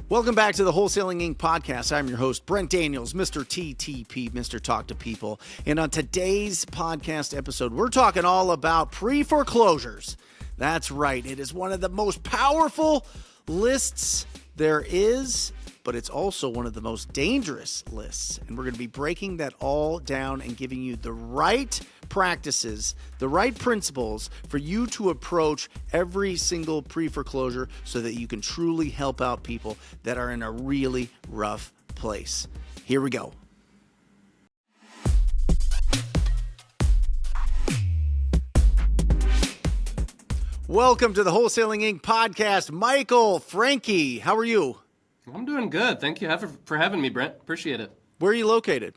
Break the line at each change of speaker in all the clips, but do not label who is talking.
Welcome back to the Wholesaling Inc. podcast. I'm your host, Brent Daniels, Mr. TTP, Mr. Talk to People. And on today's podcast episode, we're talking all about pre-foreclosures. That's right. It is one of the most powerful lists there is, but it's also one of the most dangerous lists. And we're going to be breaking that all down and giving you the right practices, the right principles for you to approach every single pre-foreclosure so that you can truly help out people that are in a really rough place. Here we go. Welcome to the Wholesaling Inc. podcast. Michael, Frankie, how are you?
I'm doing good. Thank you for having me, Brent. Appreciate it.
Where are you located?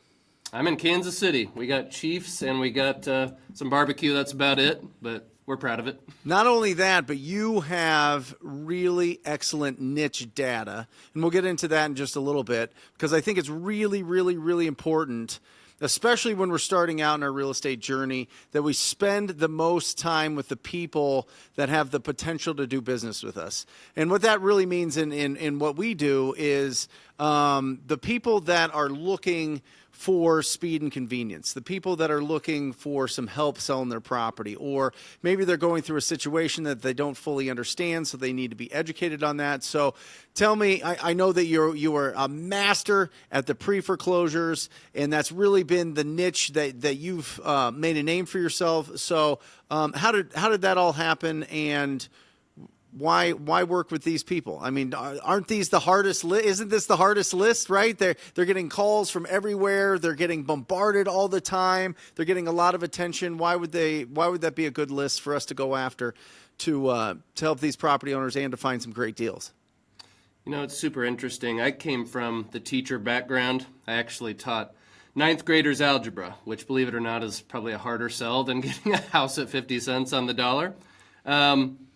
I'm in Kansas City. We got Chiefs and we got some barbecue. That's about it, but we're proud of it.
Not only that, but you have really excellent niche data, and we'll get into that in just a little bit because I think it's really, really, really important, especially when we're starting out in our real estate journey, that we spend the most time with the people that have the potential to do business with us. And what that really means in what we do is the people that are looking for speed and convenience, the people that are looking for some help selling their property, or maybe they're going through a situation that they don't fully understand, so they need to be educated on that. So tell me, I know that you are a master at the pre-foreclosures, and that's really been the niche that you've made a name for yourself. So how did that all happen, and why work with these people? I mean, aren't these the hardest list? Isn't this the hardest list, right? They're getting calls from everywhere. They're getting bombarded all the time. They're getting a lot of attention. Why would that be a good list for us to go after to help these property owners and to find some great deals?
You know, it's super interesting. I came from the teacher background. I actually taught ninth graders algebra, which, believe it or not, is probably a harder sell than getting a house at 50 cents on the dollar.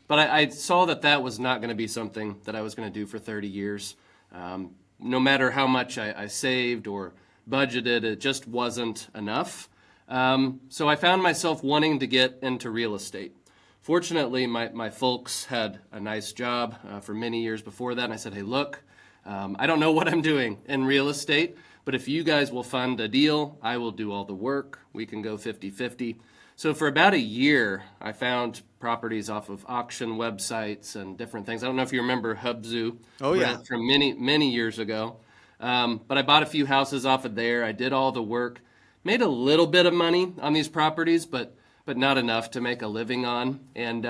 But I saw that was not going to be something that I was going to do for 30 years. No matter how much I saved or budgeted, it just wasn't enough. So I found myself wanting to get into real estate. Fortunately, my folks had a nice job for many years before that. And I said, hey, look, I don't know what I'm doing in real estate, but if you guys will fund a deal, I will do all the work. We can go 50-50. So for about a year, I found properties off of auction websites and different things. I don't know if you remember Hubzu.
Oh, yeah.
From many years ago. But I bought a few houses off of there. I did all the work, made a little bit of money on these properties, but not enough to make a living on. And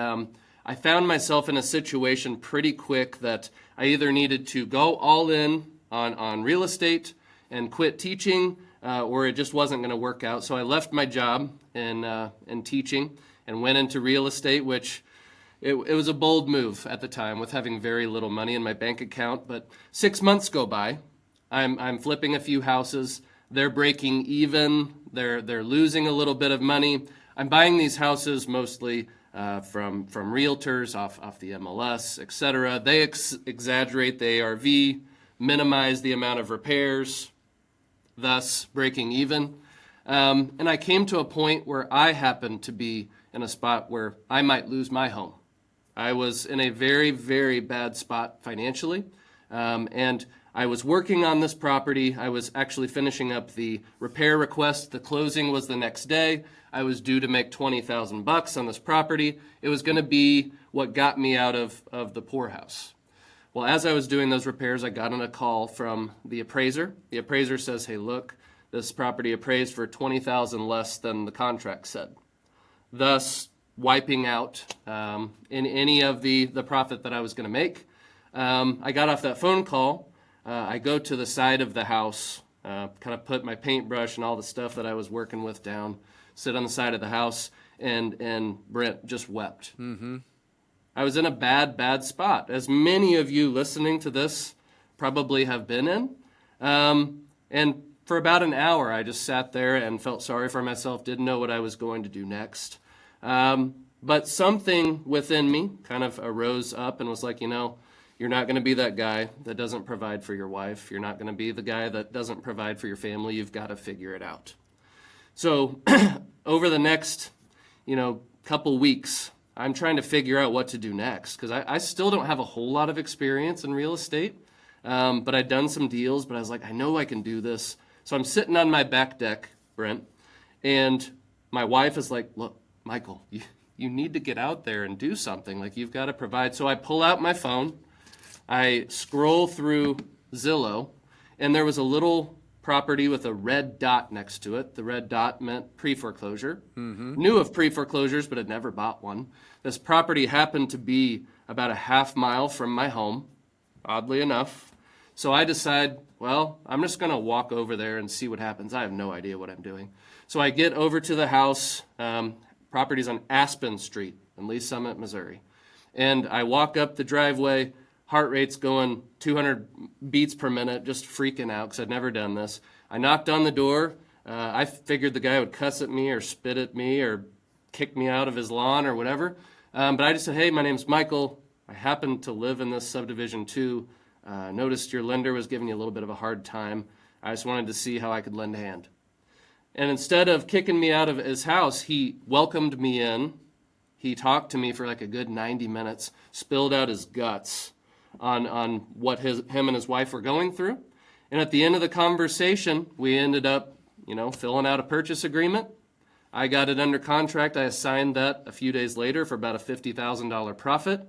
I found myself in a situation pretty quick that I either needed to go all in on real estate and quit teaching, or it just wasn't going to work out. So I left my job in teaching and went into real estate, which it was a bold move at the time with having very little money in my bank account. But 6 months go by. I'm flipping a few houses. They're breaking even. They're losing a little bit of money. I'm buying these houses mostly from realtors off the MLS, etc. They exaggerate the ARV, minimize the amount of repairs, thus breaking even. And I came to a point where I happened to be in a spot where I might lose my home. I was in a very, very bad spot financially. And I was working on this property. I was actually finishing up the repair request. The closing was the next day. I was due to make $20,000 on this property. It was going to be what got me out of the poorhouse. Well, as I was doing those repairs, I got on a call from the appraiser. The appraiser says, hey, look, this property appraised for $20,000 less than the contract said, thus wiping out in any of the profit that I was going to make. I got off that phone call. I go to the side of the house, kind of put my paintbrush and all the stuff that I was working with down, sit on the side of the house, and Brent just wept. Mm-hmm. I was in a bad spot, as many of you listening to this probably have been in. And for about an hour, I just sat there and felt sorry for myself, didn't know what I was going to do next. But something within me kind of arose up and was like, you're not going to be that guy that doesn't provide for your wife. You're not going to be the guy that doesn't provide for your family. You've got to figure it out. So over the next, couple weeks, I'm trying to figure out what to do next because I still don't have a whole lot of experience in real estate. But I'd done some deals, but I was like, I know I can do this. So I'm sitting on my back deck, Brent, and my wife is like, look, Michael, you need to get out there and do something. Like, you've got to provide. So I pull out my phone, I scroll through Zillow, and there was a little property with a red dot next to it. The red dot meant pre-foreclosure. Knew of pre-foreclosures, but had never bought one. This property happened to be about a half mile from my home, oddly enough. So I decide, well, I'm just going to walk over there and see what happens. I have no idea what I'm doing. So I get over to the house. Property's on Aspen Street in Lee Summit, Missouri. And I walk up the driveway. Heart rate's going 200 beats per minute, just freaking out because I'd never done this. I knocked on the door. I figured the guy would cuss at me or spit at me or kick me out of his lawn or whatever. But I just said, hey, my name's Michael. I happen to live in this subdivision too. Noticed your lender was giving you a little bit of a hard time. I just wanted to see how I could lend a hand. And instead of kicking me out of his house, he welcomed me in. He talked to me for like a good 90 minutes, spilled out his guts on what him and his wife were going through. And at the end of the conversation, we ended up, filling out a purchase agreement. I got it under contract. I signed that a few days later for about a $50,000 profit.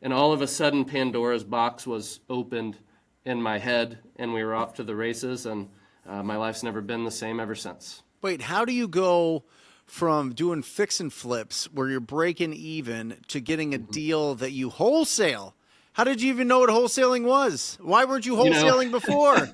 And all of a sudden, Pandora's box was opened in my head, and we were off to the races, and my life's never been the same ever since.
Wait, how do you go from doing fix and flips where you're breaking even to getting a deal that you wholesale? How did you even know what wholesaling was? Why weren't you wholesaling before?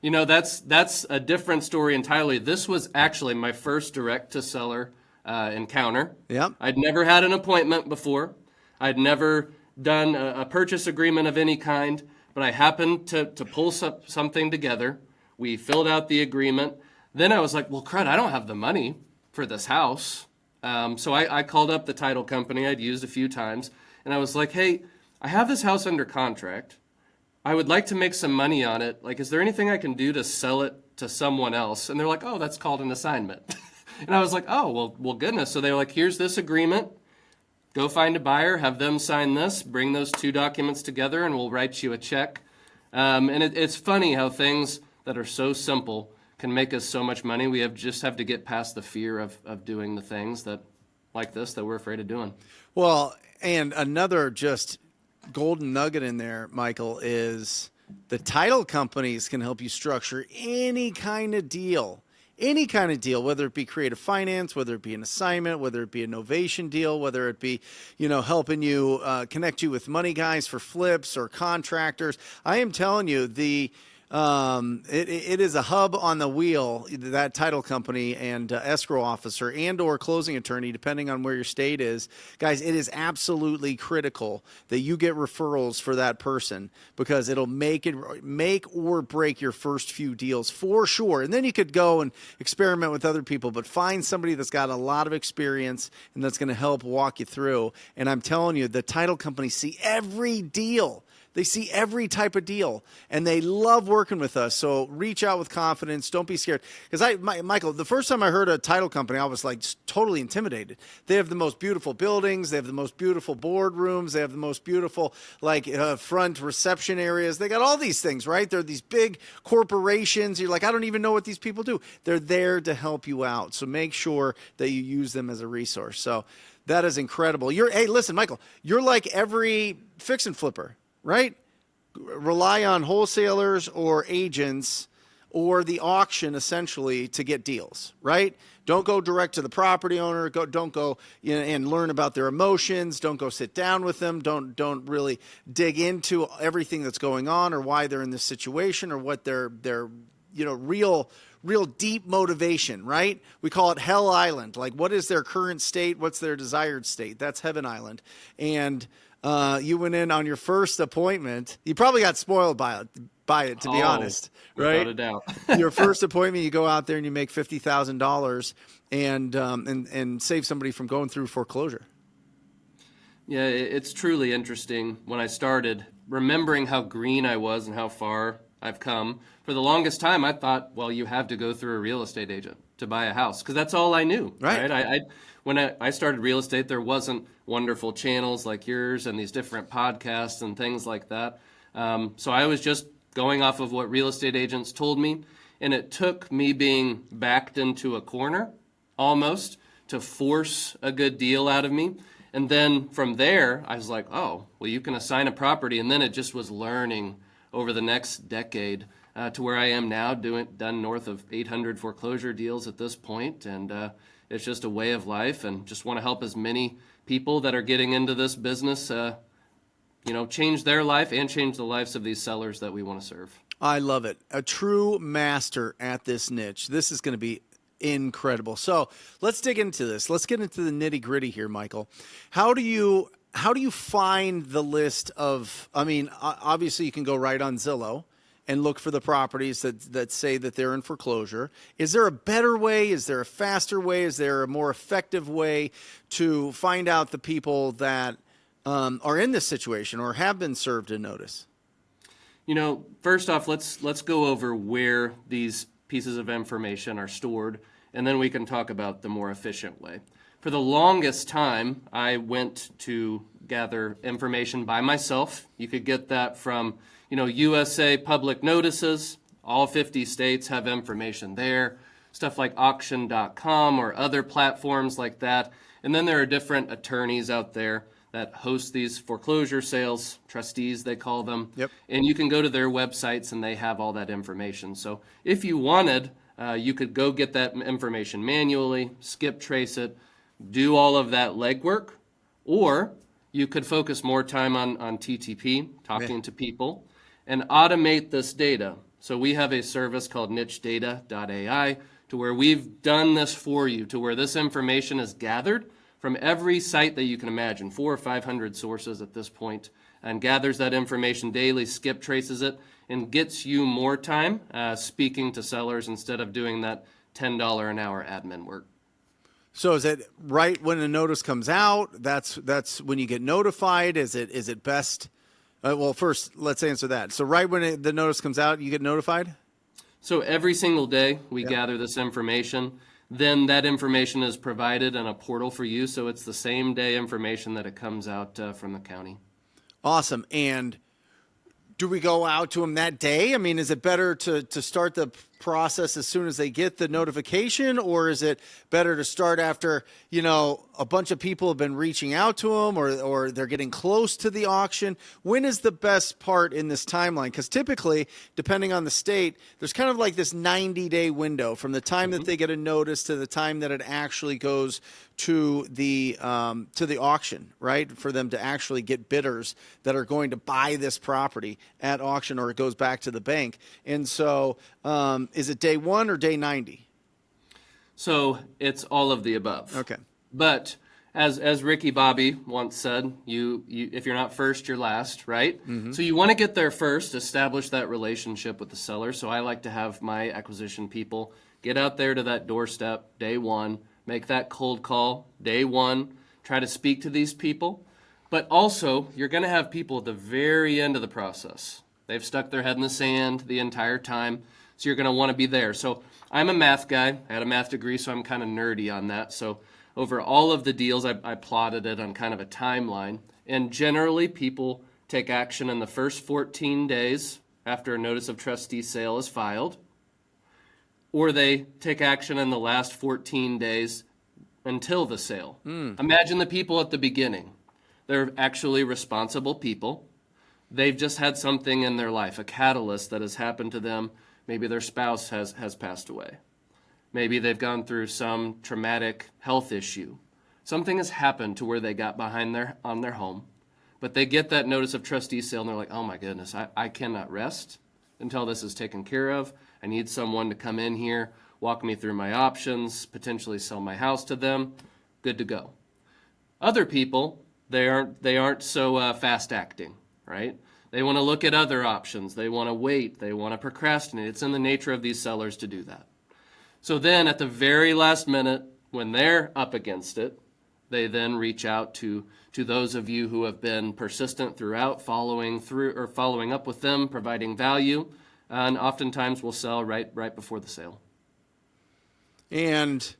That's a different story entirely. This was actually my first direct-to-seller encounter.
Yep.
I'd never had an appointment before. I'd never done a purchase agreement of any kind, but I happened to pull something together. We filled out the agreement. Then I was like, well, crud, I don't have the money for this house. So I called up the title company I'd used a few times, and I was like, hey, I have this house under contract. I would like to make some money on it. Like, is there anything I can do to sell it to someone else? And they're like, oh, that's called an assignment. And I was like, oh, well, goodness. So they were like, here's this agreement. Go find a buyer, have them sign this, bring those two documents together, and we'll write you a check. And it's funny how things that are so simple can make us so much money. We just have to get past the fear of doing the things that we're afraid of doing.
Well, and another just golden nugget in there, Michael, is the title companies can help you structure any kind of deal, whether it be creative finance, whether it be an assignment, whether it be a novation deal, whether it be, helping you connect you with money guys for flips or contractors. I am telling you, it is a hub on the wheel, that title company and escrow officer and or closing attorney, depending on where your state is. Guys, it is absolutely critical that you get referrals for that person because it'll make or break your first few deals for sure. And then you could go and experiment with other people, but find somebody that's got a lot of experience and that's going to help walk you through. And I'm telling you, the title companies see every deal. They see every type of deal, and they love working with us. So reach out with confidence. Don't be scared. Because Michael, the first time I heard a title company, I was like totally intimidated. They have the most beautiful buildings. They have the most beautiful boardrooms. They have the most beautiful front reception areas. They got all these things, right? They're these big corporations. You're like, I don't even know what these people do. They're there to help you out. So make sure that you use them as a resource. So that is incredible. Hey, listen, Michael, you're like every fix and flipper. Right? Rely on wholesalers or agents or the auction essentially to get deals, right? Don't go direct to the property owner. Don't go and learn about their emotions. Don't go sit down with them. Don't really dig into everything that's going on or why they're in this situation or what their real deep motivation, right? We call it Hell Island. Like, what is their current state? What's their desired state? That's Heaven Island. And you went in on your first appointment. You probably got spoiled by it, to be honest, right?
Without a doubt.
Your first appointment, you go out there and you make $50,000 and save somebody from going through foreclosure.
Yeah, it's truly interesting. When I started, remembering how green I was and how far I've come, for the longest time I thought, well, you have to go through a real estate agent to buy a house because that's all I knew. Right? When I started real estate, there wasn't wonderful channels like yours and these different podcasts and things like that. So I was just going off of what real estate agents told me. And it took me being backed into a corner almost to force a good deal out of me. And then from there, I was like, oh, well, you can assign a property. And then it just was learning over the next decade to where I am now, done north of 800 foreclosure deals at this point. And it's just a way of life, and just want to help as many people that are getting into this business, change their life and change the lives of these sellers that we want to serve.
I love it. A true master at this niche. This is going to be incredible. So let's dig into this. Let's get into the nitty gritty here, Michael. How do you find the list of, obviously you can go right on Zillow and look for the properties that say that they're in foreclosure. Is there a better way? Is there a faster way? Is there a more effective way to find out the people that are in this situation or have been served a notice?
First off, let's go over where these pieces of information are stored, and then we can talk about the more efficient way. For the longest time, I went to gather information by myself. You could get that from, USA public notices. All 50 states have information there. Stuff like auction.com or other platforms like that. And then there are different attorneys out there that host these foreclosure sales, trustees they call them.
Yep.
And you can go to their websites and they have all that information. So if you wanted, you could go get that information manually, skip trace it, do all of that legwork, or you could focus more time on TTP, talking to people, and automate this data. So we have a service called nichedata.ai to where we've done this for you, to where this information is gathered from every site that you can imagine, 400 or 500 sources at this point, and gathers that information daily, skip traces it, and gets you more time speaking to sellers instead of doing that $10 an hour admin work.
So is it right when a notice comes out? That's when you get notified. Is it best? Well, first let's answer that. So right when the notice comes out, you get notified.
So every single day we gather this information. Then that information is provided in a portal for you. So it's the same day information that it comes out from the county.
Awesome. And do we go out to them that day? I mean, is it better to start the process as soon as they get the notification, or is it better to start after, a bunch of people have been reaching out to them or they're getting close to the auction? When is the best part in this timeline? Because typically, depending on the state, there's kind of like this 90-day window from the time that they get a notice to the time that it actually goes to the auction, right? For them to actually get bidders that are going to buy this property at auction, or it goes back to the bank. And so is it day 1 or day 90?
So it's all of the above.
Okay.
But as Ricky Bobby once said, you if you're not first, you're last, right? Mm-hmm. So you want to get there first, establish that relationship with the seller. So I like to have my acquisition people get out there to that doorstep day 1, make that cold call day 1, try to speak to these people. But also, you're going to have people at the very end of the process. They've stuck their head in the sand the entire time, so you're going to want to be there. So I'm a math guy. I had a math degree, so I'm kind of nerdy on that. So over all of the deals, I plotted it on kind of a timeline. And generally, people take action in the first 14 days after a notice of trustee sale is filed, or they take action in the last 14 days until the sale. Imagine the people at the beginning. They're actually responsible people. They've just had something in their life, a catalyst that has happened to them. Maybe their spouse has passed away. Maybe they've gone through some traumatic health issue. Something has happened to where they got behind on their home, but they get that notice of trustee sale and they're like, oh my goodness, I cannot rest until this is taken care of. I need someone to come in here, walk me through my options, potentially sell my house to them. Good to go. Other people, they aren't so fast acting, right? They want to look at other options. They want to wait. They want to procrastinate. It's in the nature of these sellers to do that. So then at the very last minute, when they're up against it, they then reach out to those of you who have been persistent throughout, following up with them, providing value, and oftentimes will sell right before the sale.
And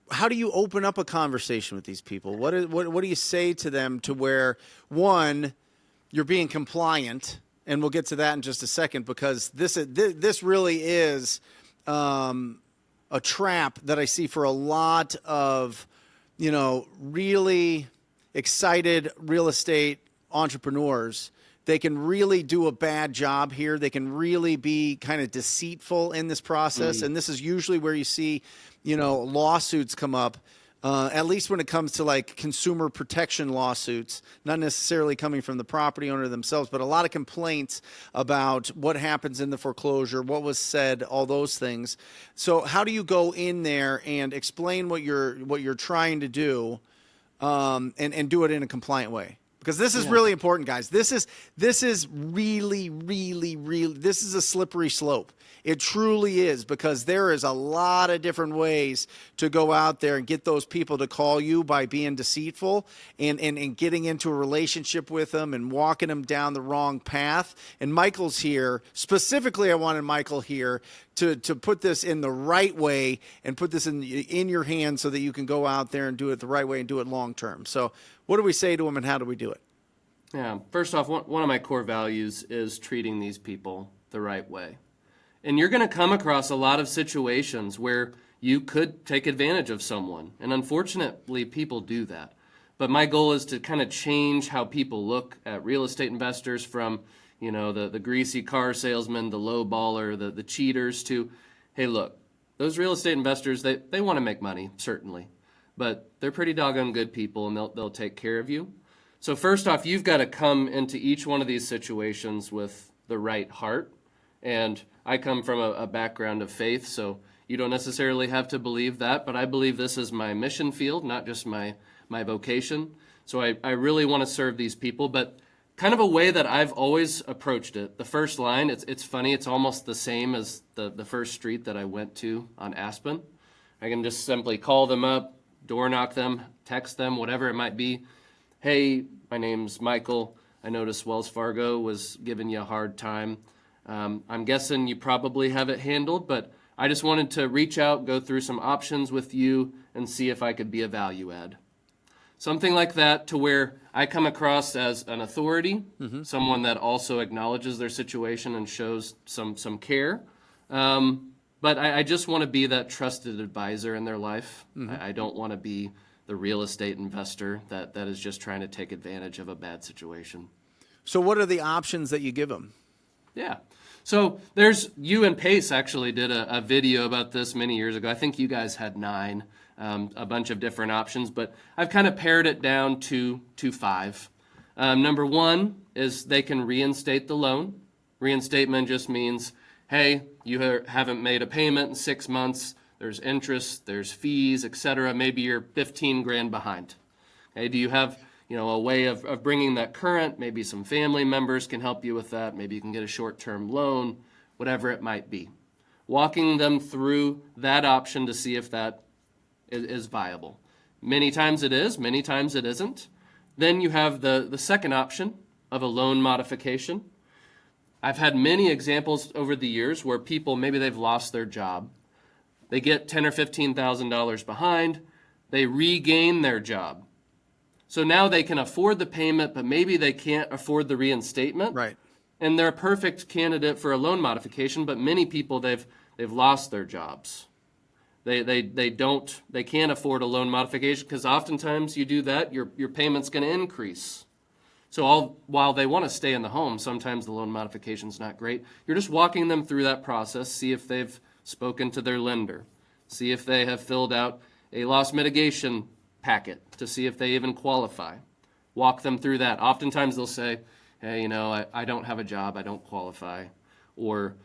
how do you open up a conversation with these people? What do you say to them to where, one, you're being compliant and we'll get to that in just a second, because this really is a trap that I see for a lot of, really excited real estate entrepreneurs. They can really do a bad job here. They can really be kind of deceitful in this process. And this is usually where you see, lawsuits come up, at least when it comes to like consumer protection lawsuits, not necessarily coming from the property owner themselves, but a lot of complaints about what happens in the foreclosure, what was said, all those things. So how do you go in there and explain what you're trying to do, and do it in a compliant way? Because this is really important, guys. This is really, really, really, this is a slippery slope. It truly is, because there is a lot of different ways to go out there and get those people to call you by being deceitful and getting into a relationship with them and walking them down the wrong path. And Michael's here. Specifically, I wanted Michael here to put this in the right way and put this in your hands so that you can go out there and do it the right way and do it long term. So what do we say to them, and how do we do it?
Yeah, first off, one of my core values is treating these people the right way. And you're going to come across a lot of situations where you could take advantage of someone. And unfortunately, people do that. But my goal is to kind of change how people look at real estate investors from, the greasy car salesman, the low baller, the cheaters, to, hey, look, those real estate investors, they want to make money, certainly. But they're pretty doggone good people, and they'll take care of you. So first off, you've got to come into each one of these situations with the right heart. And I come from a background of faith, so you don't necessarily have to believe that, but I believe this is my mission field, not just my vocation. So I really want to serve these people, but kind of a way that I've always approached it. The first line, it's funny, it's almost the same as the first street that I went to on Aspen. I can just simply call them up, door knock them, text them, whatever it might be. Hey, my name's Michael. I noticed Wells Fargo was giving you a hard time. I'm guessing you probably have it handled, but I just wanted to reach out, go through some options with you, and see if I could be a value add. Something like that, to where I come across as an authority, someone that also acknowledges their situation and shows some care. But I just want to be that trusted advisor in their life. I don't want to be the real estate investor that is just trying to take advantage of a bad situation.
So what are the options that you give them?
Yeah. So you and Pace actually did a video about this many years ago. I think you guys had 9, a bunch of different options, but I've kind of pared it down to 5. Number 1 is they can reinstate the loan. Reinstatement just means, hey, you haven't made a payment in 6 months. There's interest, there's fees, etc. Maybe you're $15,000 behind. Okay, do you have a way of bringing that current? Maybe some family members can help you with that. Maybe you can get a short-term loan, whatever it might be. Walking them through that option to see if that is viable. Many times it is, many times it isn't. Then you have the second option of a loan modification. I've had many examples over the years where people, maybe they've lost their job. They get $10,000 or $15,000 behind. They regain their job. So now they can afford the payment, but maybe they can't afford the reinstatement.
Right.
And they're a perfect candidate for a loan modification, but many people, they've lost their jobs. They can't afford a loan modification, because oftentimes you do that, your payment's going to increase. So while they want to stay in the home, sometimes the loan modification's not great. You're just walking them through that process, see if they've spoken to their lender, see if they have filled out a loss mitigation packet to see if they even qualify. Walk them through that. Oftentimes they'll say, hey, I don't have a job, I don't qualify. Or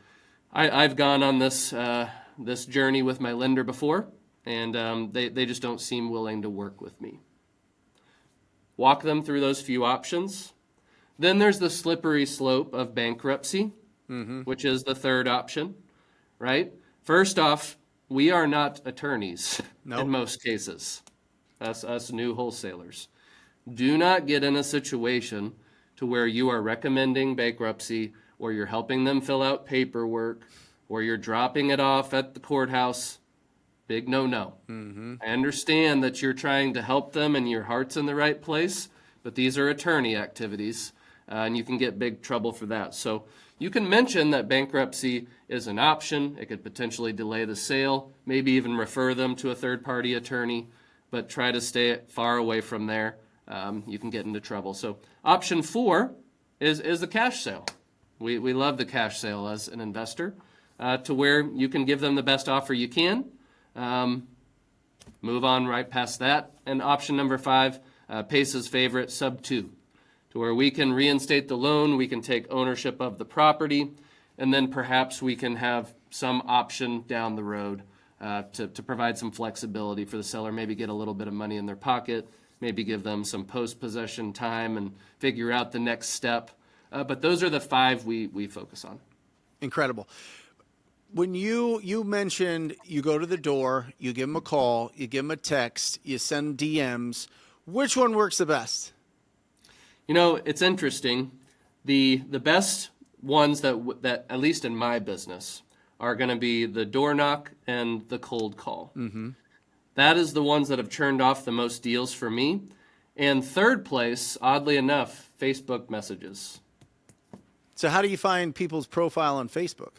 I've gone on this journey with my lender before, and they just don't seem willing to work with me. Walk them through those few options. Then there's the slippery slope of bankruptcy, which is the third option, right? First off, we are not attorneys in most cases. Us new wholesalers. Do not get in a situation to where you are recommending bankruptcy, or you're helping them fill out paperwork, or you're dropping it off at the courthouse. Big no-no. I understand that you're trying to help them and your heart's in the right place, but these are attorney activities. and you can get big trouble for that. So you can mention that bankruptcy is an option. It could potentially delay the sale, maybe even refer them to a third-party attorney, but try to stay far away from there. You can get into trouble. So option 4 is the cash sale. We love the cash sale as an investor, to where you can give them the best offer you can, move on right past that. And option number 5, Pace's favorite, sub 2, to where we can reinstate the loan, we can take ownership of the property, and then perhaps we can have some option down the road to provide some flexibility for the seller, maybe get a little bit of money in their pocket, maybe give them some post-possession time and figure out the next step. But those are the 5 we focus on.
Incredible. When you mentioned you go to the door, you give them a call, you give them a text, you send DMs, which one works the best?
You know, it's interesting. The best ones that at least in my business are going to be the door knock and the cold call. Mm-hmm. That is the ones that have churned off the most deals for me. And third place, oddly enough, Facebook messages.
So how do you find people's profile on Facebook?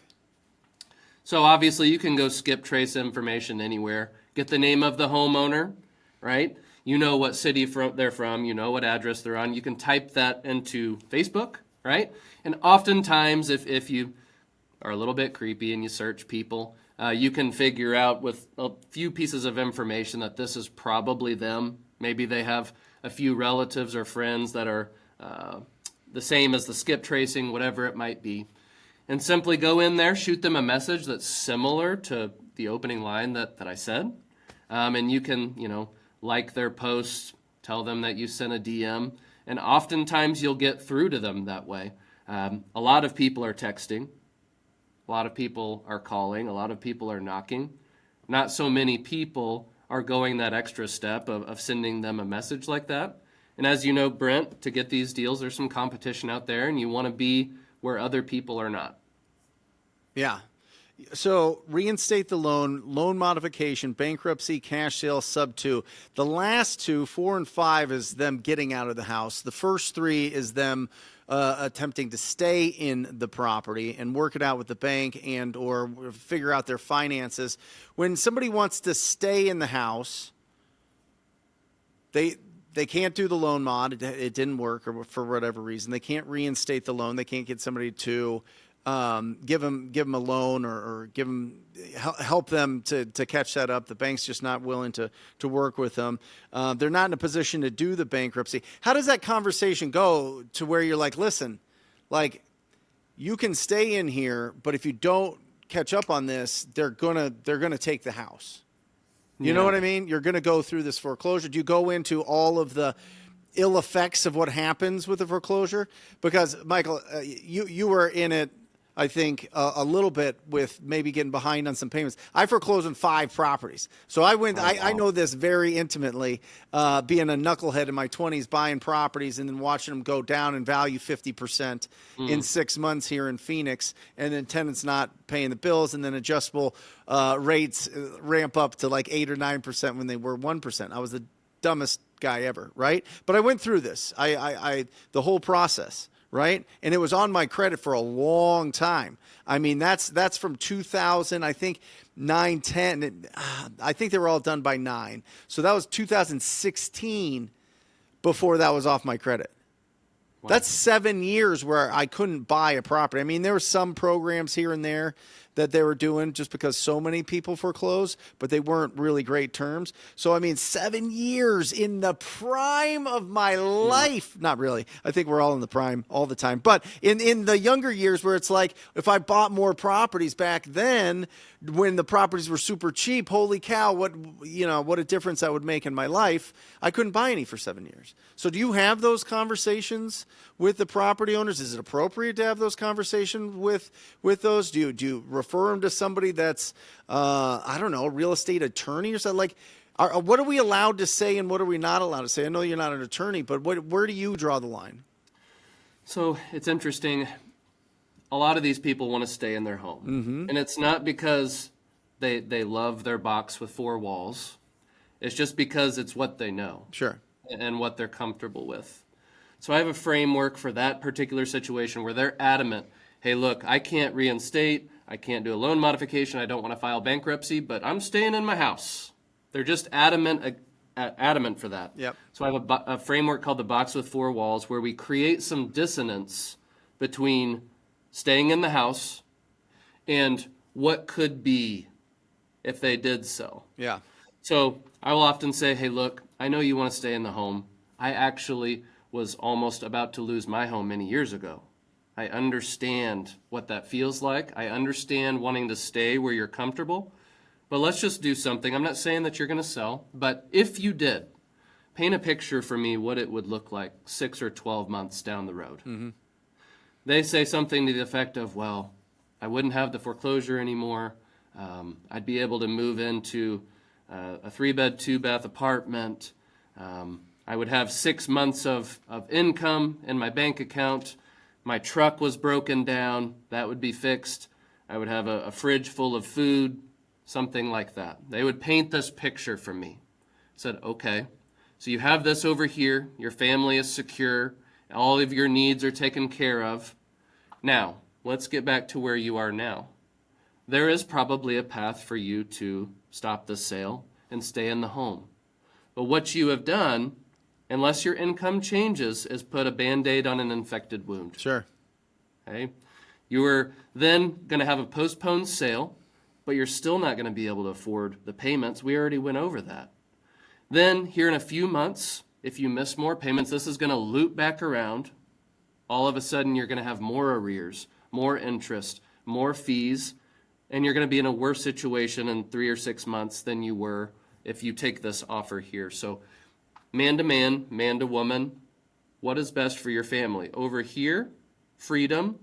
So obviously you can go skip trace information anywhere. Get the name of the homeowner, right? You know what city they're from. You know what address they're on. You can type that into Facebook, right? And oftentimes if you are a little bit creepy and you search people, you can figure out with a few pieces of information that this is probably them. Maybe they have a few relatives or friends that are the same as the skip tracing, whatever it might be. And simply go in there, shoot them a message that's similar to the opening line that I said. And you can, like their posts, tell them that you sent a DM. And oftentimes you'll get through to them that way. A lot of people are texting. A lot of people are calling. A lot of people are knocking. Not so many people are going that extra step of sending them a message like that. And as you know, Brent, to get these deals, there's some competition out there, and you want to be where other people are not.
Yeah. So reinstate the loan, loan modification, bankruptcy, cash sale, sub 2. The last 2, 4 and 5, is them getting out of the house. The first 3 is them attempting to stay in the property and work it out with the bank and or figure out their finances. When somebody wants to stay in the house, they can't do the loan mod. It didn't work, or for whatever reason. They can't reinstate the loan. They can't get somebody to give them a loan or help them to catch that up. The bank's just not willing to work with them. They're not in a position to do the bankruptcy. How does that conversation go to where you're like, listen, like, you can stay in here, but if you don't catch up on this, they're gonna take the house. You know what I mean? You're going to go through this foreclosure. Do you go into all of the ill effects of what happens with the foreclosure? Because, Michael, you were in it, I think, a little bit with maybe getting behind on some payments. I foreclosed on 5 properties. So I know this very intimately, being a knucklehead in my 20s, buying properties and then watching them go down in value 50% in 6 months here in Phoenix, and then tenants not paying the bills, and then adjustable rates ramp up to like 8 or 9% when they were 1%. I was the dumbest guy ever, right? But I went through this, the whole process. Right? And it was on my credit for a long time. I mean, that's from 2000, I think 9, 10. I think they were all done by 9. So that was 2016 before that was off my credit. Wow. That's 7 years where I couldn't buy a property. I mean, there were some programs here and there that they were doing just because so many people foreclosed, but they weren't really great terms. So, I mean, 7 years in the prime of my life. Not really. I think we're all in the prime all the time. But in the younger years where it's like, if I bought more properties back then, when the properties were super cheap, holy cow, what a difference that would make in my life. I couldn't buy any for 7 years. So do you have those conversations with the property owners? Is it appropriate to have those conversations with those? Do you refer them to somebody that's, I don't know, a real estate attorney or something? Like, what are we allowed to say and what are we not allowed to say? I know you're not an attorney, but where do you draw the line?
So it's interesting. A lot of these people want to stay in their home. Mm-hmm. And it's not because they love their box with 4 walls. It's just because it's what they know.
Sure.
And what they're comfortable with. So I have a framework for that particular situation where they're adamant, hey, look, I can't reinstate, I can't do a loan modification, I don't want to file bankruptcy, but I'm staying in my house. They're just adamant for that.
Yep.
So I have a framework called the box with four walls where we create some dissonance between staying in the house and what could be if they did so.
Yeah.
So I will often say, hey, look, I know you want to stay in the home. I actually was almost about to lose my home many years ago. I understand what that feels like. I understand wanting to stay where you're comfortable. But let's just do something. I'm not saying that you're going to sell, but if you did, paint a picture for me what it would look like 6 or 12 months down the road. Mm-hmm. They say something to the effect of, well, I wouldn't have the foreclosure anymore. I'd be able to move into a 3-bed, 2-bath apartment. I would have 6 months of income in my bank account. My truck was broken down. That would be fixed. I would have a fridge full of food, something like that. They would paint this picture for me. I said, okay, so you have this over here. Your family is secure. All of your needs are taken care of. Now, let's get back to where you are now. There is probably a path for you to stop the sale and stay in the home. But what you have done, unless your income changes, is put a Band-Aid on an infected wound.
Sure.
Okay? You are then going to have a postponed sale, but you're still not going to be able to afford the payments. We already went over that. Then, here in a few months, if you miss more payments, this is going to loop back around. All of a sudden, you're going to have more arrears, more interest, more fees, and you're going to be in a worse situation in 3 or 6 months than you were if you take this offer here. So, man to man, man to woman, what is best for your family? Over here, freedom,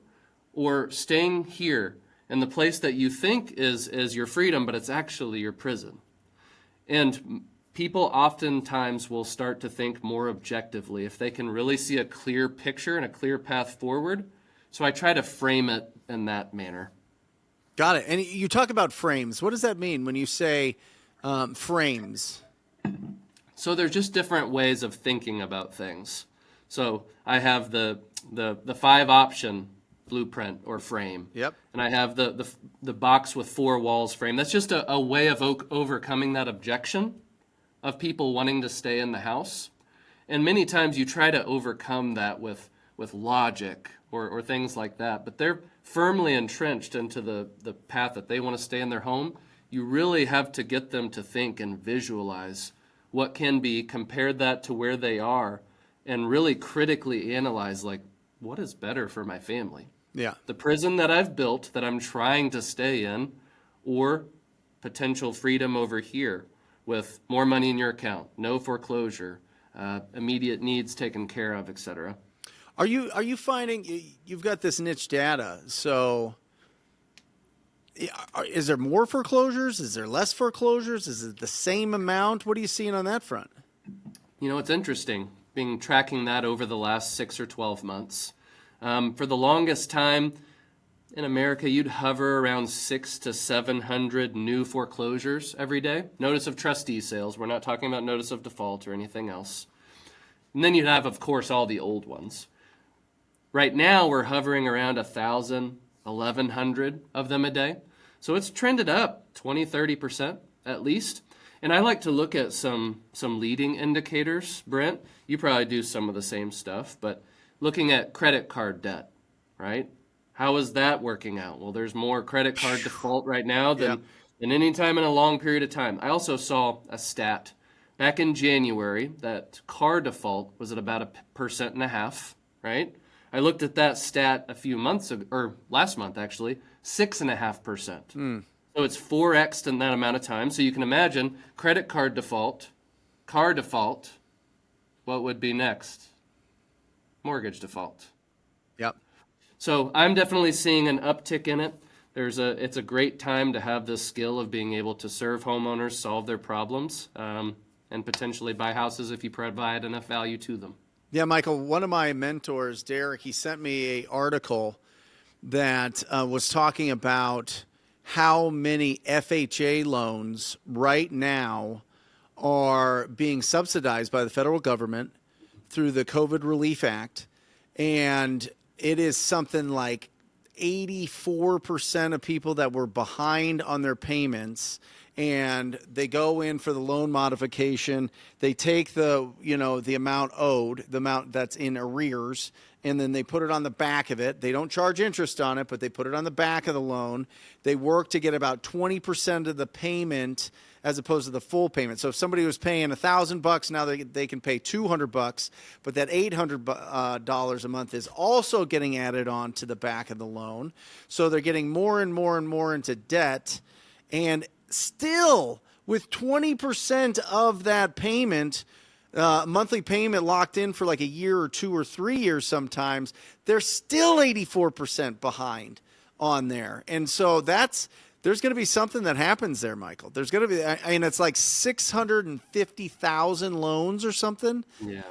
or staying here in the place that you think is your freedom, but it's actually your prison. And people oftentimes will start to think more objectively if they can really see a clear picture and a clear path forward. So I try to frame it in that manner.
Got it. And you talk about frames. What does that mean when you say frames?
So there's just different ways of thinking about things. So I have the 5-option blueprint or frame.
Yep.
And I have the box with 4 walls frame. That's just a way of overcoming that objection of people wanting to stay in the house. And many times you try to overcome that with logic or things like that. But they're firmly entrenched into the path that they want to stay in their home. You really have to get them to think and visualize what can be, compare that to where they are, and really critically analyze, like, what is better for my family?
Yeah.
The prison that I've built that I'm trying to stay in, or potential freedom over here with more money in your account, no foreclosure, immediate needs taken care of, etc.
Are you finding you've got this niche data? So is there more foreclosures? Is there less foreclosures? Is it the same amount? What are you seeing on that front?
You know, it's interesting tracking that over the last 6 or 12 months. For the longest time in America, you'd hover around 600 to 700 new foreclosures every day. Notice of trustee sales. We're not talking about notice of default or anything else. And then you'd have, of course, all the old ones. Right now, we're hovering around 1,000, 1,100 of them a day. So it's trended up 20, 30% at least. And I like to look at some leading indicators. Brent, you probably do some of the same stuff, but looking at credit card debt, right? How is that working out? Well, there's more credit card default right now than any time in a long period of time. I also saw a stat back in January that car default was at about 1.5%, right? I looked at that stat a few months ago, or last month actually, 6.5%. So it's 4x in that amount of time. So you can imagine credit card default, car default, what would be next? Mortgage default.
Yep.
So I'm definitely seeing an uptick in it. It's a great time to have this skill of being able to serve homeowners, solve their problems, and potentially buy houses if you provide enough value to them.
Yeah, Michael, one of my mentors, Derek, he sent me an article that was talking about how many FHA loans right now are being subsidized by the federal government through the COVID Relief Act, and it is something like 84% of people that were behind on their payments, and they go in for the loan modification. They take the amount owed, the amount that's in arrears, and then they put it on the back of it. They don't charge interest on it, but they put it on the back of the loan. They work to get about 20% of the payment as opposed to the full payment. So if somebody was paying $1,000, now they can pay $200, but that $800 a month is also getting added on to the back of the loan. So they're getting more and more and more into debt, and still with 20% of that payment, monthly payment locked in for like a year or 2 or 3 years sometimes, they're still 84% behind on there. And so there's going to be something that happens there, Michael. There's going to be, it's like 650,000 loans or something.
Yeah.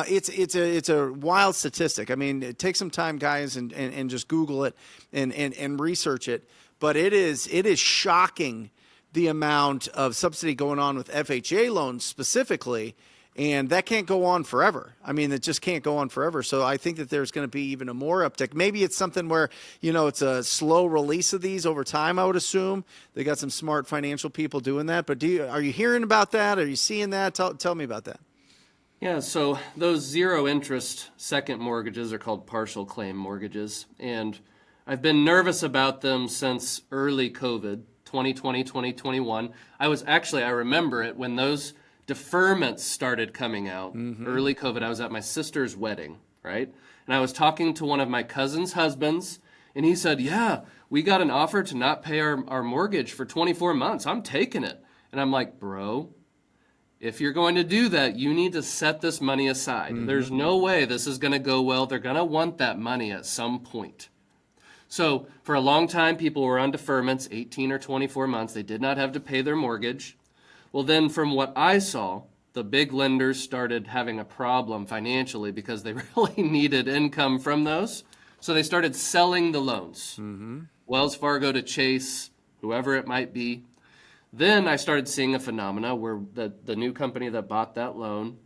It's a wild statistic. I mean, take some time, guys, and just Google it and research it. But it is shocking the amount of subsidy going on with FHA loans specifically. And that can't go on forever. I mean, it just can't go on forever. So I think that there's going to be even a more uptick. Maybe it's something where, it's a slow release of these over time, I would assume. They got some smart financial people doing that. But are you hearing about that? Are you seeing that? Tell me about that.
Yeah, so those zero interest second mortgages are called partial claim mortgages. And I've been nervous about them since early COVID, 2020, 2021. I remember it when those deferments started coming out. Early COVID, I was at my sister's wedding, right? And I was talking to one of my cousin's husbands, and he said, yeah, we got an offer to not pay our mortgage for 24 months. I'm taking it. And I'm like, bro, if you're going to do that, you need to set this money aside. There's no way this is going to go well. They're going to want that money at some point. So for a long time, people were on deferments, 18 or 24 months. They did not have to pay their mortgage. Well, then from what I saw, the big lenders started having a problem financially because they really needed income from those. So they started selling the loans. Wells Fargo to Chase, whoever it might be. Then I started seeing a phenomena where the new company that bought that loan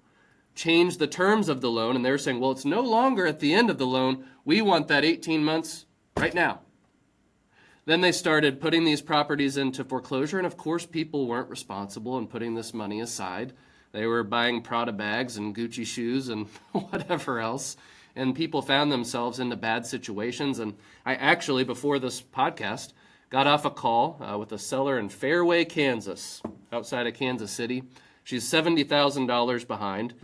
changed the terms of the loan, and they were saying, well, it's no longer at the end of the loan. We want that 18 months right now. Then they started putting these properties into foreclosure, and of course people weren't responsible in putting this money aside. They were buying Prada bags and Gucci shoes and whatever else, and people found themselves into bad situations. And I actually, before this podcast, got off a call with a seller in Fairway, Kansas, outside of Kansas City. She's $70,000 behind,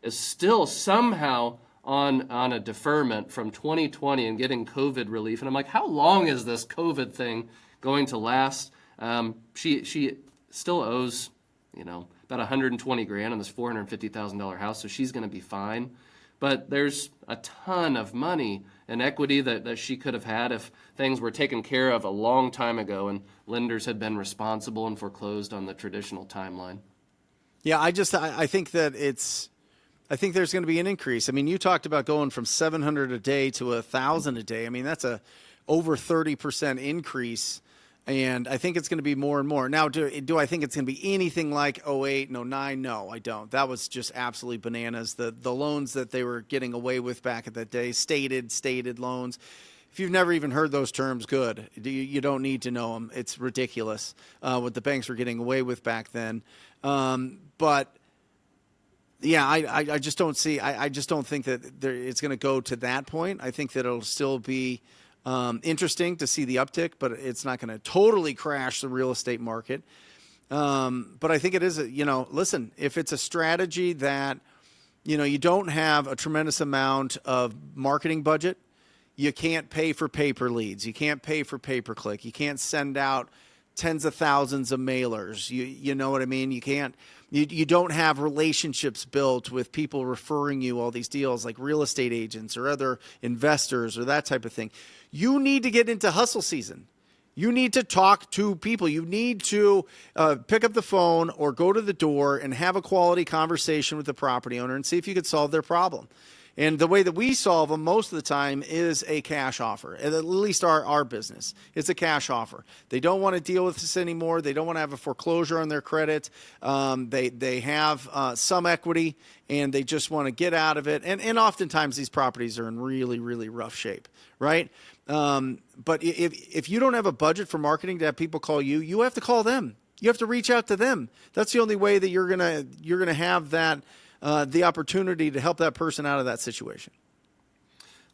is still somehow on a deferment from 2020 and getting COVID relief. And I'm like, how long is this COVID thing going to last? She still owes, about 120 grand on this $450,000 house, so she's going to be fine. But there's a ton of money and equity that she could have had if things were taken care of a long time ago and lenders had been responsible and foreclosed on the traditional timeline.
Yeah, I think that I think there's going to be an increase. I mean, you talked about going from 700 a day to 1,000 a day. I mean, that's a over 30% increase, and I think it's going to be more and more. Now, do I think it's going to be anything like 08 and 09? No, I don't. That was just absolutely bananas. The loans that they were getting away with back at that day, stated loans. If you've never even heard those terms, good. You don't need to know them. It's ridiculous what the banks were getting away with back then. But yeah, I just don't see. I just don't think that it's going to go to that point. I think that it'll still be interesting to see the uptick, but it's not going to totally crash the real estate market. But I think it is. Listen, if it's a strategy that you don't have a tremendous amount of marketing budget, you can't pay for paper leads, you can't pay for pay-per-click, you can't send out tens of thousands of mailers. You know what I mean? You don't have relationships built with people referring you all these deals like real estate agents or other investors or that type of thing. You need to get into hustle season. You need to talk to people. You need to pick up the phone or go to the door and have a quality conversation with the property owner and see if you could solve their problem. And the way that we solve them most of the time is a cash offer. At least our business, it's a cash offer. They don't want to deal with this anymore. They don't want to have a foreclosure on their credit. They have some equity, and they just want to get out of it. And oftentimes these properties are in really, really rough shape, right? But if you don't have a budget for marketing to have people call you, you have to call them. You have to reach out to them. That's the only way that you're gonna have that the opportunity to help that person out of that situation.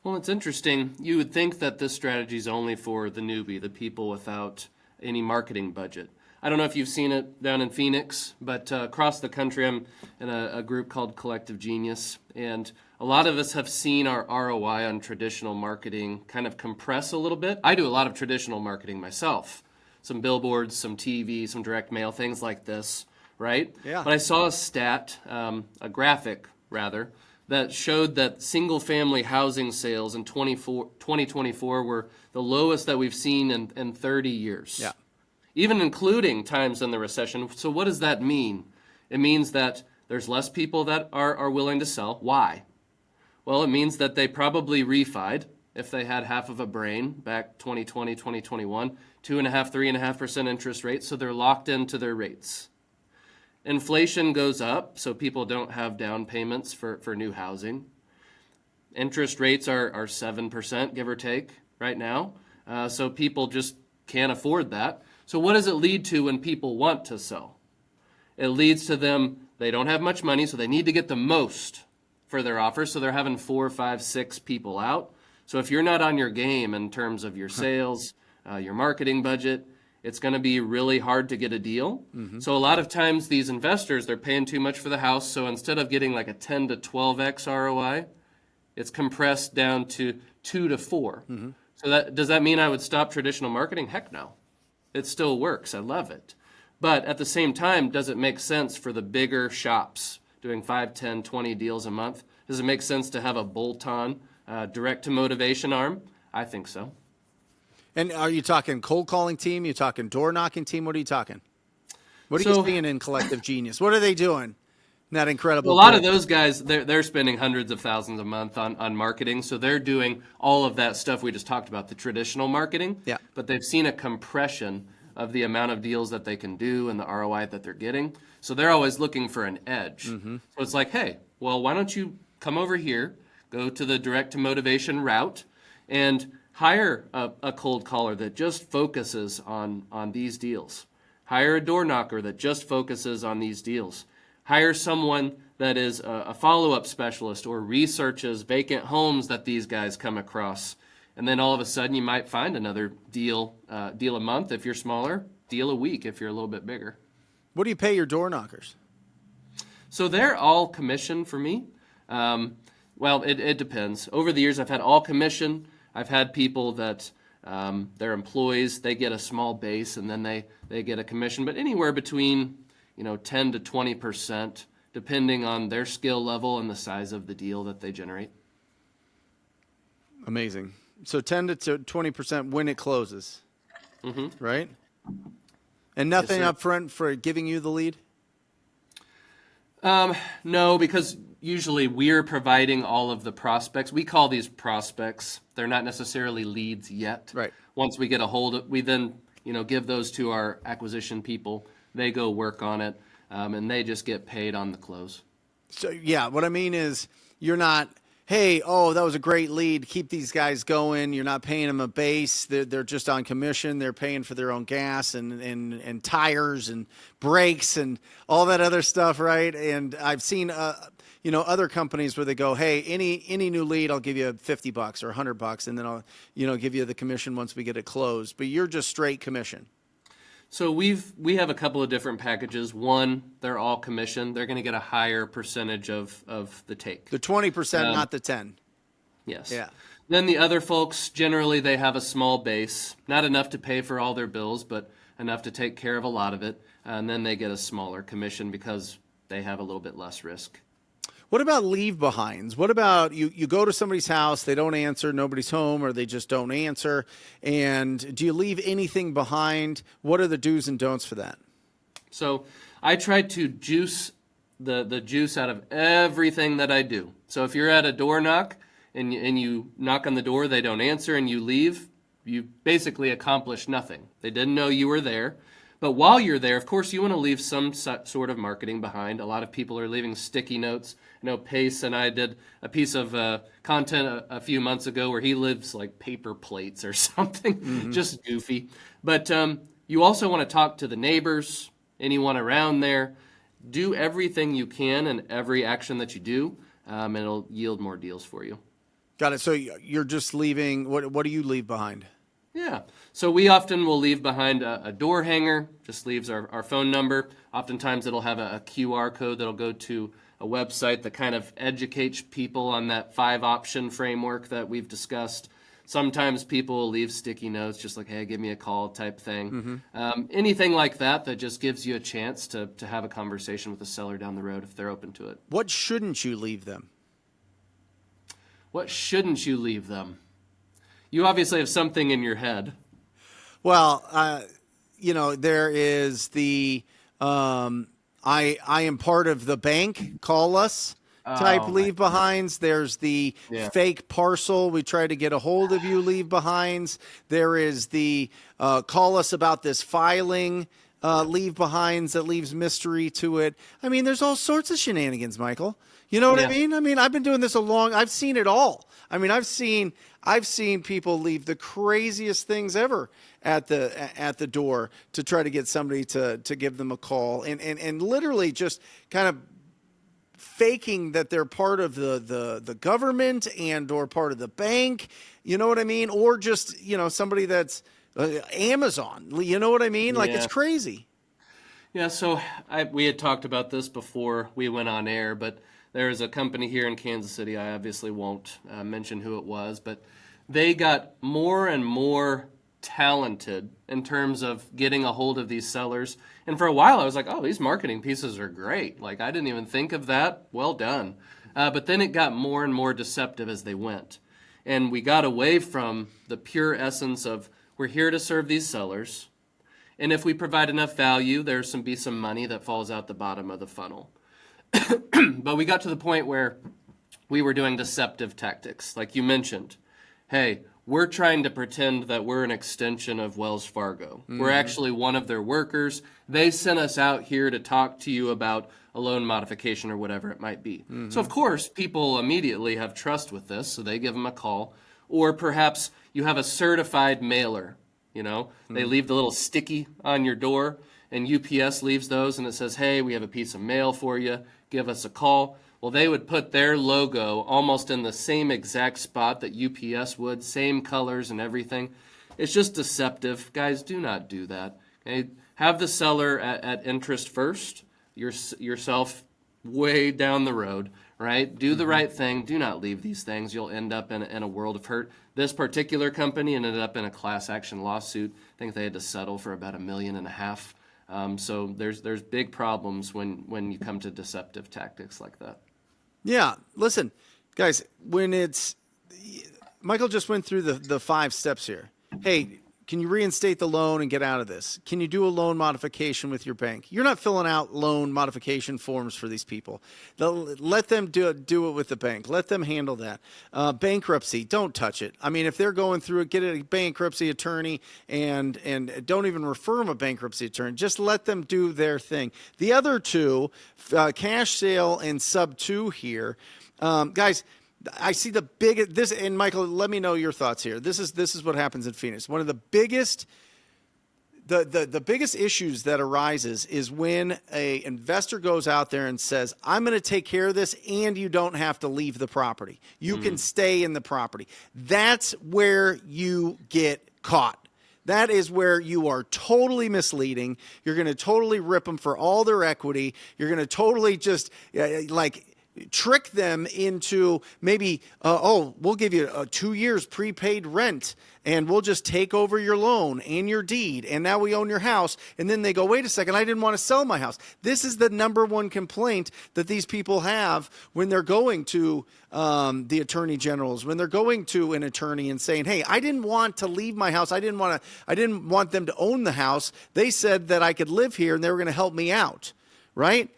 Well, it's interesting. You would think that this strategy is only for the newbie, the people without any marketing budget. I don't know if you've seen it down in Phoenix, but across the country, I'm in a group called Collective Genius, and a lot of us have seen our ROI on traditional marketing kind of compress a little bit. I do a lot of traditional marketing myself. Some billboards, some TV, some direct mail, things like this, right?
Yeah.
But I saw a stat, a graphic rather, that showed that single-family housing sales in 2024 were the lowest that we've seen in 30 years.
Yeah.
Even including times in the recession. So what does that mean? It means that there's less people that are willing to sell. Why? Well, it means that they probably refied if they had half of a brain back 2020, 2021, 2.5%, 3.5% interest rates, so they're locked into their rates. Inflation goes up, so people don't have down payments for new housing. Interest rates are 7%, give or take, right now, so people just can't afford that. So what does it lead to when people want to sell? It leads to them, they don't have much money, so they need to get the most for their offer, so they're having 4, 5, 6 people out. So if you're not on your game in terms of your sales, your marketing budget, it's going to be really hard to get a deal. Mm-hmm. So a lot of times these investors, they're paying too much for the house. So instead of getting like a 10 to 12x ROI, it's compressed down to 2 to 4. Mm-hmm. So does that mean I would stop traditional marketing? Heck no. It still works. I love it. But at the same time, does it make sense for the bigger shops doing 5, 10, 20 deals a month? Does it make sense to have a bolt-on direct to motivation arm? I think so.
And are you talking cold calling team? You talking door knocking team? What are you talking? What are you seeing in Collective Genius? What are they doing? That incredible.
Well, a lot of those guys, they're spending hundreds of thousands a month on marketing. So they're doing all of that stuff we just talked about, the traditional marketing.
Yeah.
But they've seen a compression of the amount of deals that they can do and the ROI that they're getting. So they're always looking for an edge. Mm-hmm. So it's like, hey, well, why don't you come over here, go to the direct to motivation route, and hire a cold caller that just focuses on these deals. Hire a door knocker that just focuses on these deals. Hire someone that is a follow-up specialist or researches vacant homes that these guys come across. And then all of a sudden you might find another deal a month if you're smaller, deal a week if you're a little bit bigger.
What do you pay your door knockers?
So they're all commission for me. Well, it depends. Over the years I've had all commission. I've had people that they're employees, they get a small base and then they get a commission, but anywhere between 10 to 20%, depending on their skill level and the size of the deal that they generate.
Amazing. So 10 to 20% when it closes, mm-hmm. Right? And nothing up front for giving you the lead?
No, because usually we're providing all of the prospects. We call these prospects. They're not necessarily leads yet.
Right.
Once we get a hold of, we then give those to our acquisition people. They go work on it, and they just get paid on the close.
So yeah, what I mean is you're not, hey, oh, that was a great lead. Keep these guys going. You're not paying them a base. They're just on commission. They're paying for their own gas and tires and brakes and all that other stuff, right? And I've seen other companies where they go, hey, any new lead, I'll give you $50 or $100, and then I'll give you the commission once we get it closed. But you're just straight commission.
So we have a couple of different packages. One, they're all commission. They're going to get a higher percentage of the take.
The 20%, not the 10.
Yes.
Yeah.
Then the other folks, generally they have a small base, not enough to pay for all their bills, but enough to take care of a lot of it. And then they get a smaller commission because they have a little bit less risk.
What about leave behinds? What about you go to somebody's house, they don't answer, nobody's home, or they just don't answer, and do you leave anything behind? What are the do's and don'ts for that?
So I try to juice the juice out of everything that I do. So if you're at a door knock and you knock on the door, they don't answer, and you leave, you basically accomplished nothing. They didn't know you were there. But while you're there, of course, you want to leave some sort of marketing behind. A lot of people are leaving sticky notes. I know Pace and I did a piece of content a few months ago where he leaves like paper plates or something, just goofy. But you also want to talk to the neighbors, anyone around there. Do everything you can in every action that you do, and it'll yield more deals for you.
Got it. So you're just leaving, what do you leave behind?
Yeah. So we often will leave behind a door hanger, just leaves our phone number. Oftentimes it'll have a QR code that'll go to a website that kind of educates people on that 5-option framework that we've discussed. Sometimes people will leave sticky notes, just like, hey, give me a call type thing. Anything like that just gives you a chance to have a conversation with the seller down the road if they're open to it.
What shouldn't you leave them?
What shouldn't you leave them? You obviously have something in your head.
Well, there is the I am part of the bank, call us type leave behinds. There's the fake parcel, we try to get a hold of you leave behinds. There is the call us about this filing leave behinds that leaves mystery to it. I mean, there's all sorts of shenanigans, Michael. You know what I mean? I mean, I've been doing this I've seen it all. I mean, I've seen people leave the craziest things ever at the door to try to get somebody to give them a call and literally just kind of faking that they're part of the government and or part of the bank, you know what I mean? Or just, somebody that's Amazon, you know what I mean? Like, it's crazy.
Yeah, so we had talked about this before we went on air, but there is a company here in Kansas City, I obviously won't mention who it was, but they got more and more talented in terms of getting a hold of these sellers. And for a while I was like, oh, these marketing pieces are great. Like, I didn't even think of that. Well done. But then it got more and more deceptive as they went. And we got away from the pure essence of, we're here to serve these sellers. And if we provide enough value, there's be some money that falls out the bottom of the funnel. But we got to the point where we were doing deceptive tactics. Like you mentioned, hey, we're trying to pretend that we're an extension of Wells Fargo. We're actually one of their workers. They sent us out here to talk to you about a loan modification or whatever it might be. So of course, people immediately have trust with this, so they give them a call. Or perhaps you have a certified mailer. They leave the little sticky on your door, and UPS leaves those, and it says, hey, we have a piece of mail for you. Give us a call. Well, they would put their logo almost in the same exact spot that UPS would, same colors and everything. It's just deceptive. Guys, do not do that. Okay? Have the seller at interest first, yourself way down the road, right? Do the right thing. Do not leave these things. You'll end up in a world of hurt. This particular company ended up in a class action lawsuit. I think they had to settle for about $1.5 million. So there's big problems when you come to deceptive tactics like that.
Yeah. Listen, guys, Michael just went through the 5 steps here. Hey, can you reinstate the loan and get out of this? Can you do a loan modification with your bank? You're not filling out loan modification forms for these people. Let them do it with the bank. Let them handle that. Bankruptcy, don't touch it. I mean, if they're going through it, get a bankruptcy attorney and don't even refer them a bankruptcy attorney. Just let them do their thing. The other 2, cash sale and sub 2 here, guys. I see the biggest and Michael, let me know your thoughts here. This is what happens in Phoenix. One of the biggest the biggest issues that arises is when a investor goes out there and says, I'm going to take care of this and you don't have to leave the property. You can stay in the property. That's where you get caught. That is where you are totally misleading. You're going to totally rip them for all their equity. You're going to totally just trick them into maybe, we'll give you 2 years prepaid rent and we'll just take over your loan and your deed. And now we own your house. And then they go, wait a second, I didn't want to sell my house. This is the number one complaint that these people have when they're going to the attorney generals, when they're going to an attorney and saying, hey, I didn't want to leave my house. I didn't want them to own the house. They said that I could live here and they were going to help me out. Right?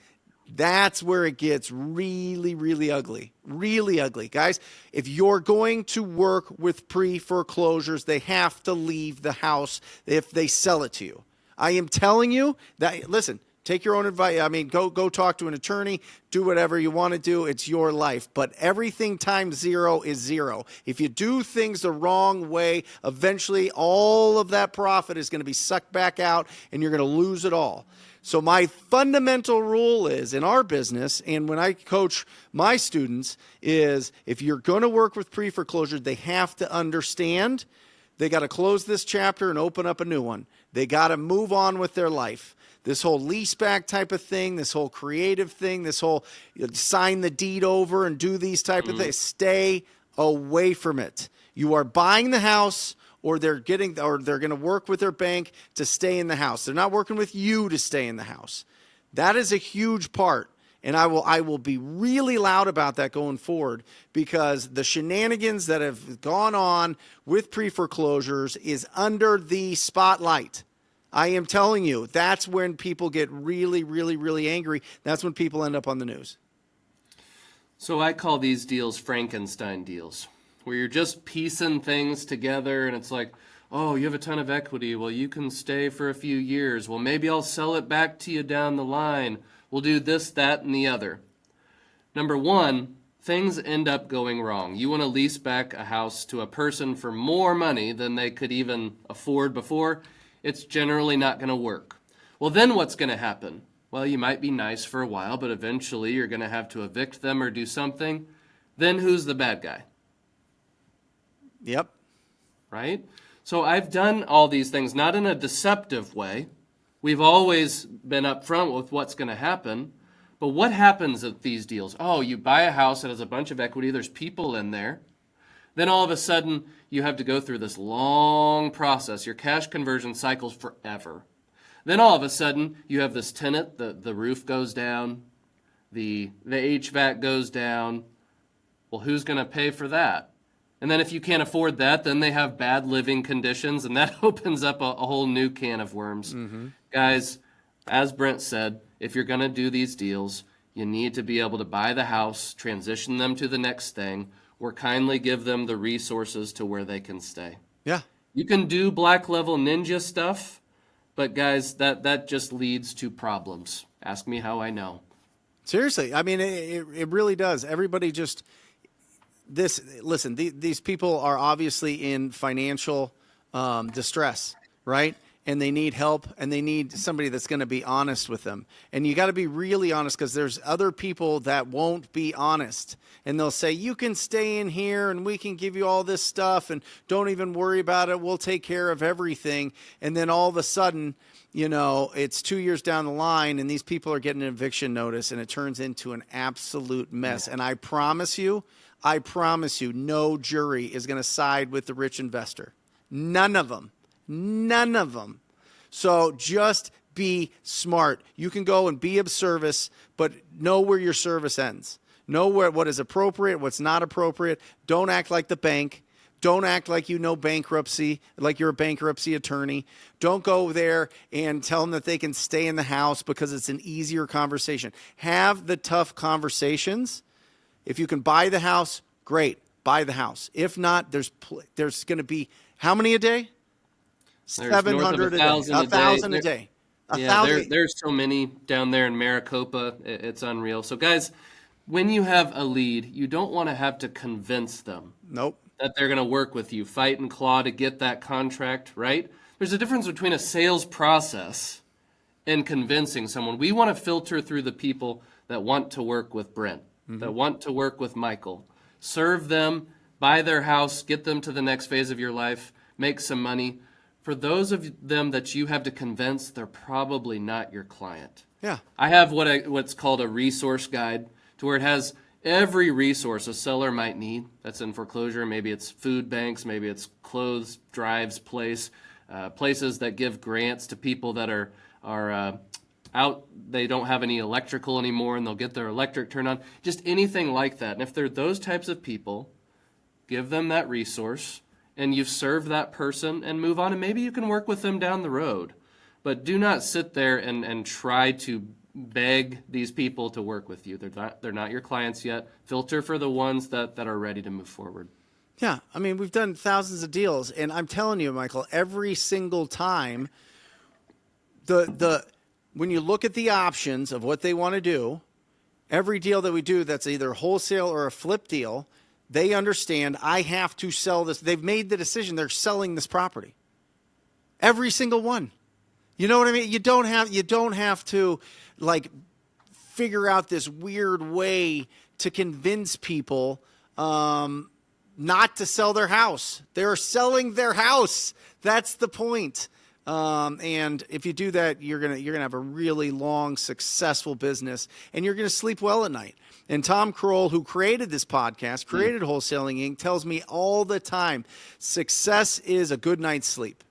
That's where it gets really, really ugly. Really ugly. Guys, if you're going to work with pre-foreclosures, they have to leave the house if they sell it to you. I am telling you that, listen, take your own advice. I mean, go talk to an attorney, do whatever you want to do. It's your life. But everything times zero is zero. If you do things the wrong way, eventually all of that profit is going to be sucked back out and you're going to lose it all. So my fundamental rule is in our business, and when I coach my students, is if you're going to work with pre-foreclosure, they have to understand they got to close this chapter and open up a new one. They got to move on with their life. This whole leaseback type of thing, this whole creative thing, this whole sign the deed over and do these type of things, stay away from it. You are buying the house, or they're going to work with their bank to stay in the house. They're not working with you to stay in the house. That is a huge part. And I will be really loud about that going forward, because the shenanigans that have gone on with pre-foreclosures is under the spotlight. I am telling you, that's when people get really, really, really angry. That's when people end up on the news.
So I call these deals Frankenstein deals, where you're just piecing things together and it's like, oh, you have a ton of equity. Well, you can stay for a few years. Well, maybe I'll sell it back to you down the line. We'll do this, that, and the other. Number one, things end up going wrong. You want to lease back a house to a person for more money than they could even afford before. It's generally not going to work. Well, then what's going to happen? Well, you might be nice for a while, but eventually you're going to have to evict them or do something. Then who's the bad guy?
Yep.
Right? So I've done all these things, not in a deceptive way. We've always been upfront with what's going to happen. But what happens at these deals? Oh, you buy a house that has a bunch of equity. There's people in there. Then all of a sudden, you have to go through this long process. Your cash conversion cycles forever. Then all of a sudden, you have this tenant, the roof goes down, the HVAC goes down. Well, who's going to pay for that? And then if you can't afford that, then they have bad living conditions, and that opens up a whole new can of worms. Mm-hmm. Guys, as Brent said, if you're going to do these deals, you need to be able to buy the house, transition them to the next thing, or kindly give them the resources to where they can stay. Yeah. You can do black level ninja stuff, but guys, that just leads to problems. Ask me how I know. Seriously. I mean, it really does. Everybody just... Listen, these people are obviously in financial distress, right? And they need help, and they need somebody that's going to be honest with them. And you got to be really honest, because there's other people that won't be honest. And they'll say, you can stay in here and we can give you all this stuff and don't even worry about it. We'll take care of everything. And then all of a sudden, you know, it's 2 years down the line and these people are getting an eviction notice and it turns into an absolute mess. Yeah. And I promise you, no jury is going to side with the rich investor. None of them. None of them. So just be smart. You can go and be of service, but know where your service ends. Know what is appropriate, what's not appropriate. Don't act like the bank. Don't act like you know bankruptcy, like you're a bankruptcy attorney. Don't go there and tell them that they can stay in the house because it's an easier conversation. Have the tough conversations. If you can buy the house, great, buy the house. If not, there's going to be how many a day? 700 a day. 1,000 a day. There's so many down there in Maricopa. It's unreal. So guys, when you have a lead, you don't want to have to convince them. Nope. That they're going to work with you, fight and claw to get that contract, right? There's a difference between a sales process and convincing someone. We want to filter through the people that want to work with Brent, that want to work with Michael. Serve them, buy their house, get them to the next phase of your life, make some money. For those of them that you have to convince, they're probably not your client. Yeah. I have what's called a resource guide, to where it has every resource a seller might need that's in foreclosure. Maybe it's food banks, maybe it's clothes drives places that give grants to people that are out, they don't have any electrical anymore and they'll get their electric turned on. Just anything like that. And if they're those types of people, give them that resource and you've served that person and move on, and maybe you can work with them down the road. But do not sit there and try to beg these people to work with you. They're not your clients yet. Filter for the ones that are ready to move forward.
Yeah, I mean, we've done thousands of deals, and I'm telling you, Michael, every single time, when you look at the options of what they want to do, every deal that we do that's either wholesale or a flip deal, they understand I have to sell this. They've made the decision. They're selling this property. Every single one. You know what I mean? You don't have to like figure out this weird way to convince people not to sell their house. They're selling their house. That's the point. And if you do that, you're gonna have a really long, successful business, and you're gonna sleep well at night. And Tom Kroll, who created this podcast, created Wholesaling Inc., tells me all the time, success is a good night's sleep.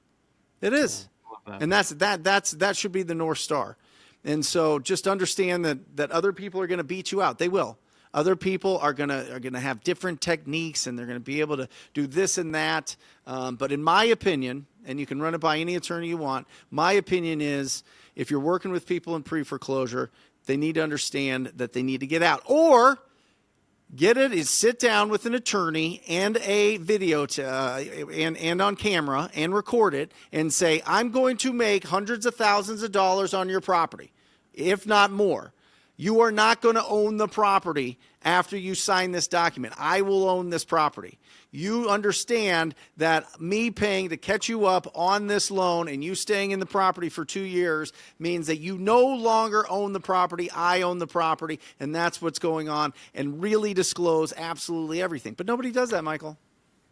It is. And that should be the North Star. And so just understand that other people are going to beat you out. They will. Other people are going to have different techniques, and they're going to be able to do this and that. But in my opinion, and you can run it by any attorney you want, my opinion is if you're working with people in pre-foreclosure, they need to understand that they need to get out. Or sit down with an attorney and a video and on camera and record it and say, I'm going to make hundreds of thousands of dollars on your property, if not more. You are not going to own the property after you sign this document. I will own this property. You understand that me paying to catch you up on this loan and you staying in the property for 2 years means that you no longer own the property. I own the property, and that's what's going on, and really disclose absolutely everything. But nobody does that, Michael.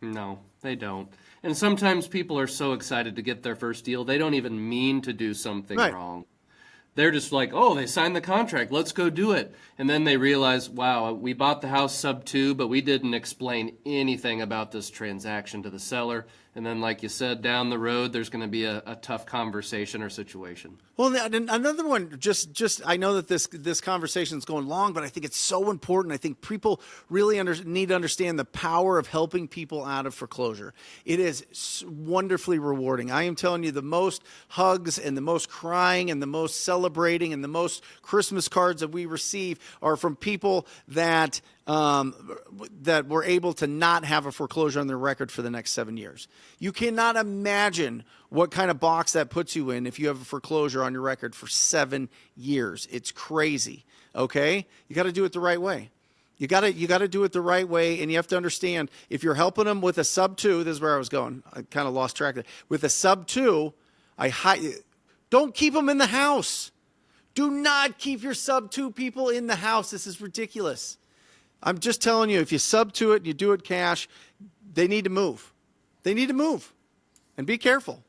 No, they don't. And sometimes people are so excited to get their first deal, they don't even mean to do something wrong. They're just like, oh, they signed the contract, let's go do it. And then they realize, wow, we bought the house sub 2, but we didn't explain anything about this transaction to the seller. And then, like you said, down the road, there's going to be a tough conversation or situation.
Well, another one, just I know that this conversation is going long, but I think it's so important. I think people really need to understand the power of helping people out of foreclosure. It is wonderfully rewarding. I am telling you, the most hugs and the most crying and the most celebrating and the most Christmas cards that we receive are from people that were able to not have a foreclosure on their record for the next 7 years. You cannot imagine what kind of box that puts you in if you have a foreclosure on your record for 7 years. It's crazy. Okay? You got to do it the right way. You got to do it the right way, and you have to understand if you're helping them with a sub 2, this is where I was going. I kind of lost track of it. With a sub 2, don't keep them in the house. Do not keep your sub 2 people in the house. This is ridiculous. I'm just telling you, if you sub to it, you do it cash, they need to move. They need to move. And be careful.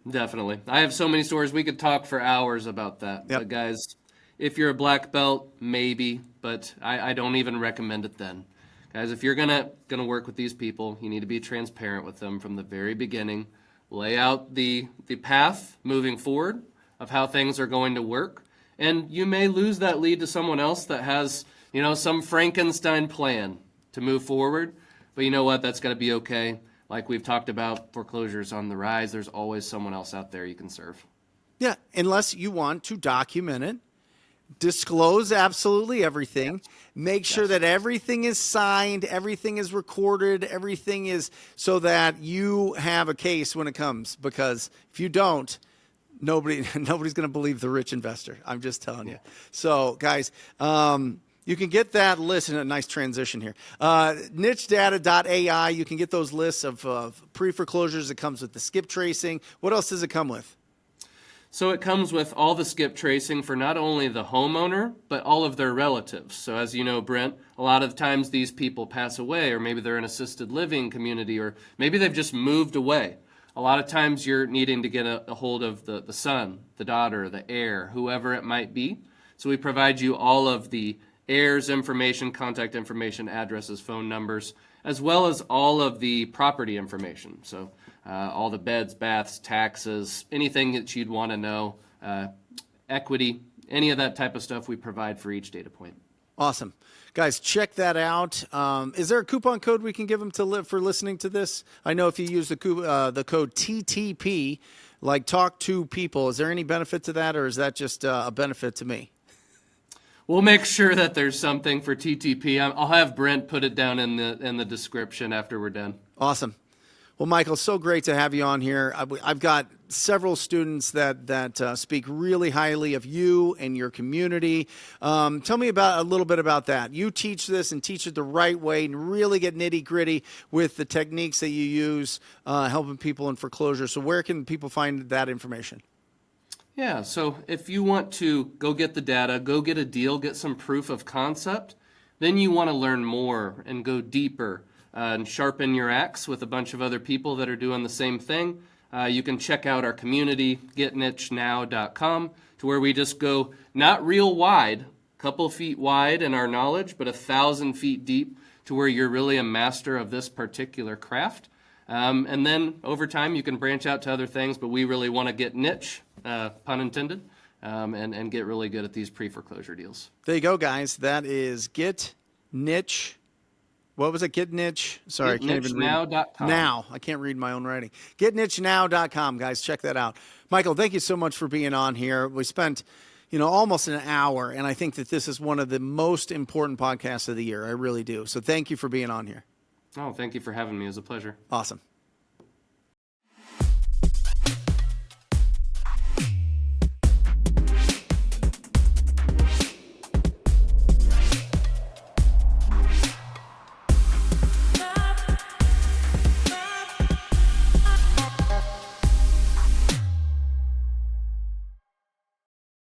Definitely. I have so many stories. We could talk for hours about that.
Yep.
But guys, if you're a black belt, maybe, but I don't even recommend it then. Guys, if you're gonna work with these people, you need to be transparent with them from the very beginning. Lay out the path moving forward of how things are going to work. And you may lose that lead to someone else that has, some Frankenstein plan to move forward. But you know what? That's got to be okay. Like we've talked about, foreclosures on the rise. There's always someone else out there you can serve.
Yeah, unless you want to document it, disclose absolutely everything, make sure that everything is signed, everything is recorded, everything is so that you have a case when it comes. Because if you don't, nobody's going to believe the rich investor. I'm just telling you. So, guys, you can get that list, and a nice transition here. Nichedata.ai, you can get those lists of pre-foreclosures. It comes with the skip tracing. What else does it come with?
So it comes with all the skip tracing for not only the homeowner, but all of their relatives. So as you know, Brent, a lot of times these people pass away, or maybe they're in an assisted living community, or maybe they've just moved away. A lot of times you're needing to get a hold of the son, the daughter, the heir, whoever it might be. So we provide you all of the heirs information, contact information, addresses, phone numbers, as well as all of the property information. So all the beds, baths, taxes, anything that you'd want to know, equity, any of that type of stuff we provide for each data point.
Awesome. Guys, check that out. Is there a coupon code we can give them for listening to this? I know if you use the code TTP, like talk to people, is there any benefit to that, or is that just a benefit to me?
We'll make sure that there's something for TTP. I'll have Brent put it down in the description after we're done.
Awesome. Well, Michael, so great to have you on here. I've got several students that speak really highly of you and your community. Tell me a little bit about that. You teach this and teach it the right way and really get nitty gritty with the techniques that you use helping people in foreclosure. So where can people find that information?
Yeah, so if you want to go get the data, go get a deal, get some proof of concept, then you want to learn more and go deeper and sharpen your axe with a bunch of other people that are doing the same thing. You can check out our community, getnichenow.com, to where we just go not real wide, a couple feet wide in our knowledge, but 1,000 feet deep to where you're really a master of this particular craft. And then over time you can branch out to other things, but we really want to get niche, pun intended, and get really good at these pre-foreclosure deals.
There you go, guys. That is Get Niche. What was it? Get Niche. Sorry, I can't even read.
GetNichenow.com.
Now. I can't read my own writing. GetNichenow.com, guys. Check that out. Michael, thank you so much for being on here. We spent, almost an hour, and I think that this is one of the most important podcasts of the year. I really do. So thank you for being on here.
Oh, thank you for having me. It was a pleasure.
Awesome.